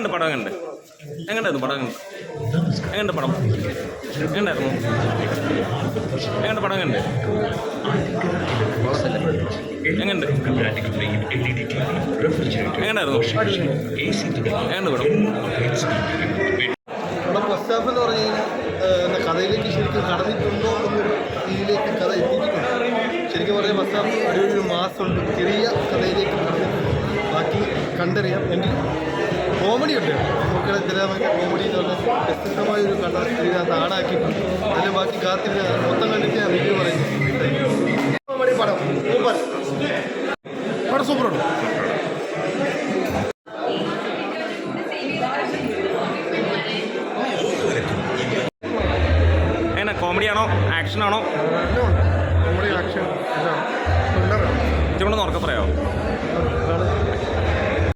എങ്ങനെയുണ്ട് പടം? എങ്ങനെയായിരുന്നു പടം? എങ്ങനെയുണ്ട് പടം? എങ്ങനെയായിരുന്നു പടം? എങ്ങനെയുണ്ട്? എങ്ങനെയുണ്ട് പടം ഫസ്റ്റ് ഹാഫ് എന്ന് പറഞ്ഞു കഴിഞ്ഞാൽ കഥയിലേക്ക് ശരിക്കും കടന്നിട്ടുണ്ടോ എന്നൊരു രീതിയിലേക്ക് കഥ എത്തിയിട്ടുണ്ട്. ശരിക്കും പറഞ്ഞാൽ ഫസ്റ്റ് ഹാഫ് ഒരു മാസമുണ്ട്, ചെറിയ കഥയിലേക്ക് കടന്നിട്ടുണ്ട്. ബാക്കി കണ്ടറിയാം. എങ്കിൽ കോമഡി ഉണ്ട്, നമുക്കിടെ ചില കോമഡി എന്ന് പറഞ്ഞാൽ വ്യത്യസ്തമായൊരു കഥ ഇതിനകത്ത് ആടാക്കിയിട്ടുണ്ട്. അതിൽ ബാക്കി കാത്തിരിക്കുക മൊത്തം കണ്ടിട്ട് ഞാൻ റിവ്യൂ പറയുന്നു. കോമഡി പടം സൂപ്പർ, പടം സൂപ്പറാണ്. എങ്ങനെ കോമഡിയാണോ ആക്ഷനാണോ? കോമഡി ആക്ഷൻ ഇച്ചിരി ഉറക്കെ പറയാമോ?